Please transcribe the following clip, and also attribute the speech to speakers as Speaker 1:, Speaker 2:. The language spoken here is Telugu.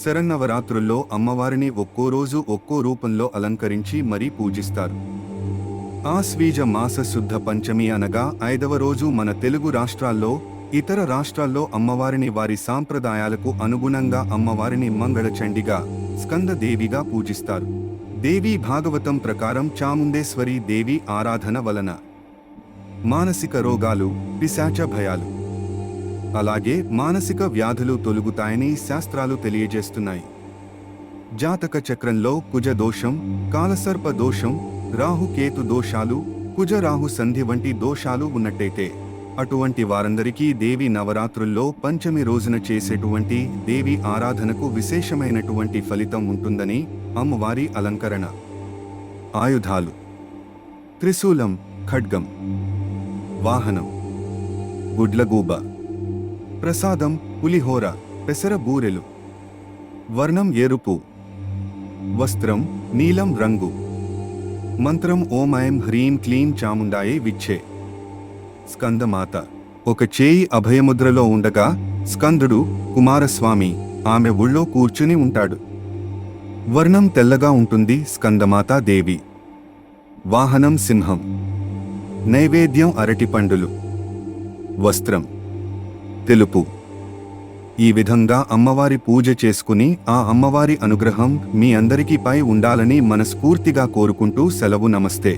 Speaker 1: శరన్నవరాత్రుల్లో అమ్మవారిని ఒక్కో రోజు ఒక్కో రూపంలో అలంకరించి మరీ పూజిస్తారు. ఆశ్వీజ మాస శుద్ధ పంచమి అనగా 5వ రోజు మన తెలుగు రాష్ట్రాల్లో, ఇతర రాష్ట్రాల్లో అమ్మవారిని వారి సాంప్రదాయాలకు అనుగుణంగా అమ్మవారిని మంగళచండిగా, స్కందదేవిగా పూజిస్తారు. దేవీ భాగవతం ప్రకారం చాముండేశ్వరి దేవి ఆరాధన వలన మానసిక రోగాలు, పిశాచ భయాలు, అలాగే మానసిక వ్యాధులు తొలగుతాయని శాస్త్రాలు తెలియజేస్తున్నాయి. జాతక చక్రంలో కుజ దోషం, కాలసర్ప దోషం, రాహుకేతు దోషాలు, కుజరాహు సంధి వంటి దోషాలు ఉన్నట్టయితే అటువంటి వారందరికీ దేవి నవరాత్రుల్లో పంచమి రోజున చేసేటువంటి దేవి ఆరాధనకు విశేషమైనటువంటి ఫలితం ఉంటుందని అమ్మవారి అలంకరణ. ఆయుధాలు: త్రిశూలం, ఖడ్గం. వాహనం: గుడ్లగూబ. ప్రసాదం: పులిహోర, పెసర బూరెలు. వర్ణం: ఎరుపు. వస్త్రం: నీలం రంగు. మంత్రం: ఓం ఐం హ్రీం క్లీం చాముండాయే విచ్చే. స్కందమాత ఒక చేయి అభయముద్రలో ఉండగా, స్కందుడు కుమారస్వామి ఆమె ఒళ్ళో కూర్చుని ఉంటాడు. వర్ణం: తెల్లగా ఉంటుంది స్కందమాతా దేవి. వాహనం: సింహం. నైవేద్యం: అరటిపండులు. వస్త్రం: తెలుపు. ఈ విధంగా అమ్మవారి పూజ చేసుకుని ఆ అమ్మవారి అనుగ్రహం మీ అందరికీ పై ఉండాలని మనస్ఫూర్తిగా కోరుకుంటూ సెలవు. నమస్తే.